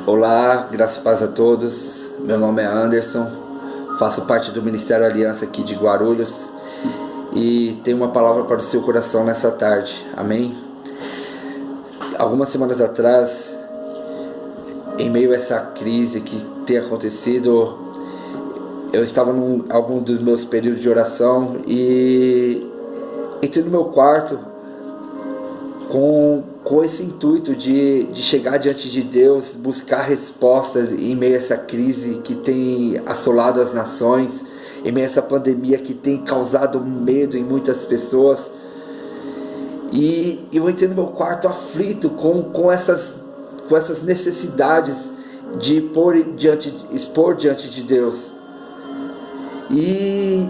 Olá, graças e paz a todos. Meu nome é Anderson, faço parte do Ministério Aliança aqui de Guarulhos e tenho uma palavra para o seu coração nessa tarde, amém? Algumas semanas atrás, em meio a essa crise que tem acontecido, eu estava em algum dos meus períodos de oração e entrei no meu quarto com esse intuito de chegar diante de Deus, buscar respostas em meio a essa crise que tem assolado as nações, em meio a essa pandemia que tem causado medo em muitas pessoas. E eu entrei no meu quarto aflito com essas necessidades de expor diante de Deus. E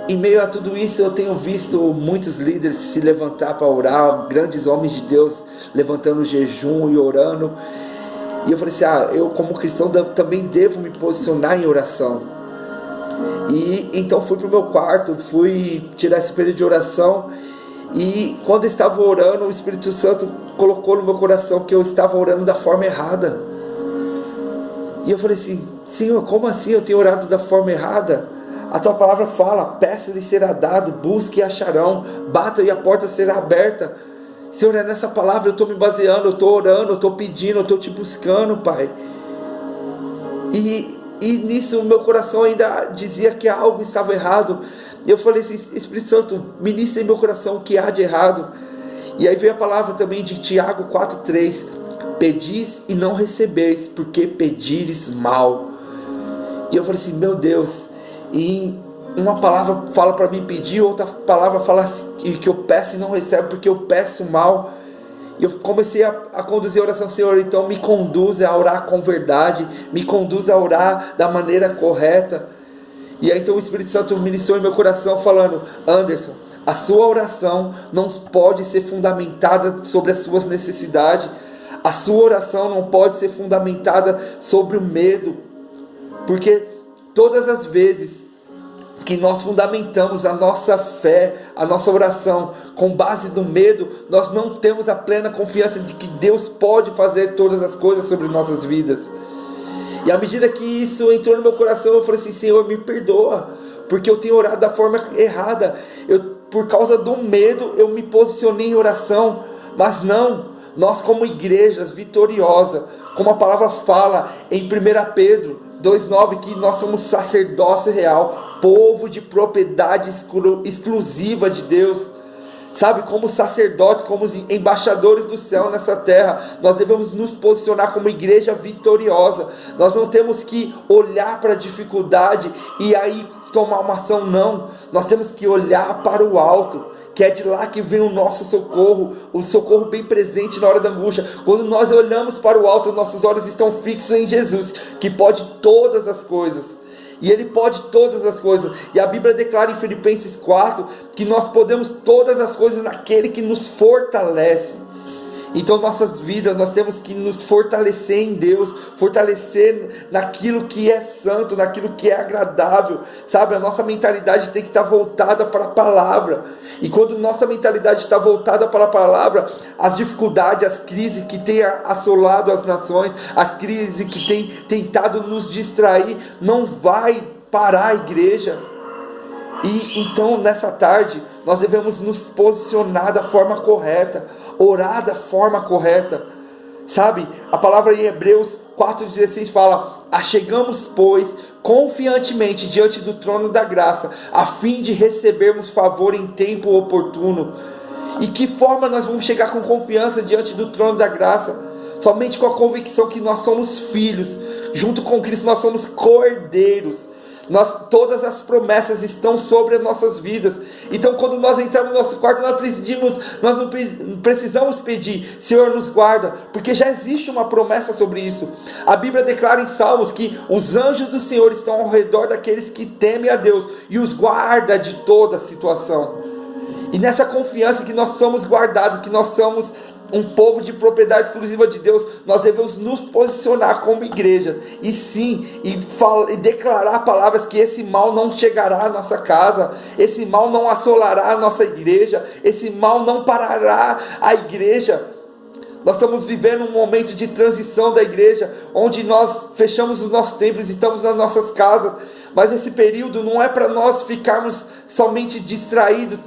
em meio a tudo isso eu tenho visto muitos líderes se levantar para orar, grandes homens de Deus levantando jejum e orando. E eu falei assim, eu como cristão também devo me posicionar em oração. E então fui para o meu quarto, fui tirar esse período de oração. E quando eu estava orando, o Espírito Santo colocou no meu coração que eu estava orando da forma errada. E eu falei assim, Senhor, como assim eu tenho orado da forma errada? A tua palavra fala, peça-lhe será dado, busque e acharão, bata e a porta será aberta. Senhor, é nessa palavra eu estou me baseando, eu estou orando, eu estou pedindo, eu estou te buscando, Pai. E nisso o meu coração ainda dizia que algo estava errado. E eu falei assim, Espírito Santo, ministra em meu coração o que há de errado. E aí veio a palavra também de Tiago 4,3, pedis e não recebeis, porque pedires mal. E eu falei assim, meu Deus, e uma palavra fala para mim pedir, outra palavra fala que eu peço e não recebo porque eu peço mal. E eu comecei a conduzir a oração, Senhor, então me conduza a orar com verdade, me conduza a orar da maneira correta. E aí então o Espírito Santo ministrou em meu coração falando, Anderson, a sua oração não pode ser fundamentada sobre as suas necessidades, a sua oração não pode ser fundamentada sobre o medo, porque todas as vezes que nós fundamentamos a nossa fé, a nossa oração com base no medo, nós não temos a plena confiança de que Deus pode fazer todas as coisas sobre nossas vidas. E à medida que isso entrou no meu coração, eu falei assim, Senhor, me perdoa, porque eu tenho orado da forma errada. Por causa do medo, eu me posicionei em oração, mas não, nós como igrejas vitoriosa, como a palavra fala em 1 Pedro 2,9, que nós somos sacerdócio real, povo de propriedade exclusiva de Deus. Sabe, como sacerdotes, como embaixadores do céu nessa terra, nós devemos nos posicionar como igreja vitoriosa. Nós não temos que olhar para a dificuldade e aí tomar uma ação, não. Nós temos que olhar para o alto, que é de lá que vem o nosso socorro, o socorro bem presente na hora da angústia. Quando nós olhamos para o alto, nossos olhos estão fixos em Jesus, que pode todas as coisas. E Ele pode todas as coisas. E a Bíblia declara em Filipenses 4 que nós podemos todas as coisas naquele que nos fortalece. Então nossas vidas, nós temos que nos fortalecer em Deus, fortalecer naquilo que é santo, naquilo que é agradável, sabe? A nossa mentalidade tem que estar voltada para a palavra. E quando nossa mentalidade está voltada para a palavra, as dificuldades, as crises que têm assolado as nações, as crises que têm tentado nos distrair, não vai parar a igreja. E então nessa tarde nós devemos nos posicionar da forma correta, orar da forma correta, sabe? A palavra em Hebreus 4,16 fala, achegamos pois confiantemente diante do trono da graça, a fim de recebermos favor em tempo oportuno. E que forma nós vamos chegar com confiança diante do trono da graça? Somente com a convicção que nós somos filhos, junto com Cristo nós somos cordeiros. Todas as promessas estão sobre as nossas vidas. Então quando nós entramos no nosso quarto, nós não precisamos pedir, Senhor nos guarda, porque já existe uma promessa sobre isso. A Bíblia declara em Salmos que os anjos do Senhor estão ao redor daqueles que temem a Deus e os guarda de toda situação. E nessa confiança que nós somos guardados, que nós somos um povo de propriedade exclusiva de Deus, nós devemos nos posicionar como igreja, e sim, e declarar palavras que esse mal não chegará à nossa casa, esse mal não assolará a nossa igreja, esse mal não parará a igreja. Nós estamos vivendo um momento de transição da igreja, onde nós fechamos os nossos templos, estamos nas nossas casas, mas esse período não é para nós ficarmos somente distraídos,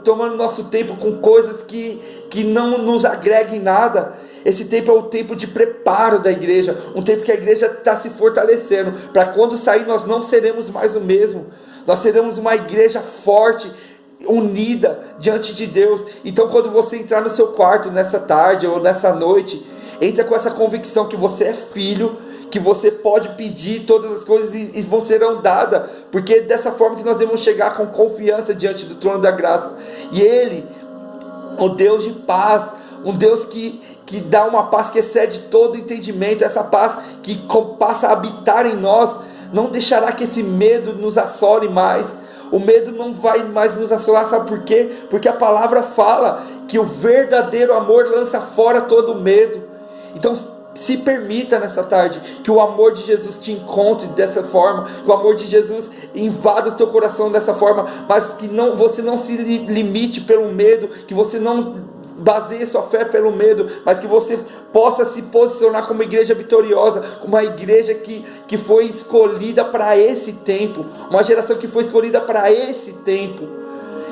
tomando nosso tempo com coisas que não nos agreguem nada. Esse tempo é o tempo de preparo da igreja, um tempo que a igreja está se fortalecendo, para quando sair nós não seremos mais o mesmo, nós seremos uma igreja forte, unida diante de Deus. Então quando você entrar no seu quarto nessa tarde ou nessa noite, entra com essa convicção que você é filho, que você pode pedir todas as coisas e vão serão dadas, porque é dessa forma que nós devemos chegar com confiança diante do trono da graça. E Ele, o Deus de paz, um Deus que dá uma paz que excede todo entendimento, essa paz que passa a habitar em nós, não deixará que esse medo nos assole mais. O medo não vai mais nos assolar, sabe por quê? Porque a palavra fala que o verdadeiro amor lança fora todo o medo. Então se permita nessa tarde que o amor de Jesus te encontre dessa forma, que o amor de Jesus invada o teu coração dessa forma, mas que você não se limite pelo medo, que você não baseie sua fé pelo medo, mas que você possa se posicionar como igreja vitoriosa, como uma igreja que foi escolhida para esse tempo, uma geração que foi escolhida para esse tempo.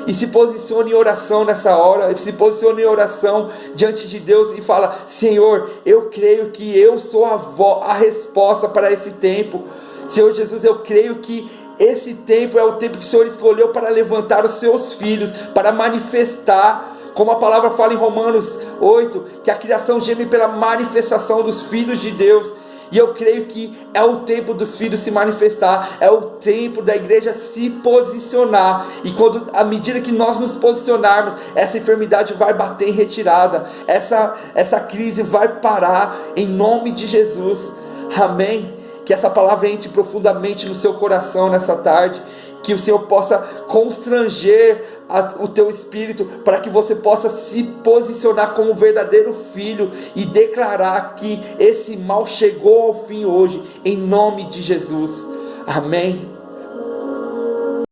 E se posicione em oração nessa hora, se posicione em oração diante de Deus e fala: Senhor, eu creio que eu sou a resposta para esse tempo. Senhor Jesus, eu creio que esse tempo é o tempo que o Senhor escolheu para levantar os seus filhos, para manifestar, como a palavra fala em Romanos 8, que a criação geme pela manifestação dos filhos de Deus. E eu creio que é o tempo dos filhos se manifestar, é o tempo da igreja se posicionar. E à medida que nós nos posicionarmos, essa enfermidade vai bater em retirada, essa crise vai parar, em nome de Jesus. Amém? Que essa palavra entre profundamente no seu coração nessa tarde, que o Senhor possa constranger o teu espírito, para que você possa se posicionar como verdadeiro filho e declarar que esse mal chegou ao fim hoje, em nome de Jesus. Amém.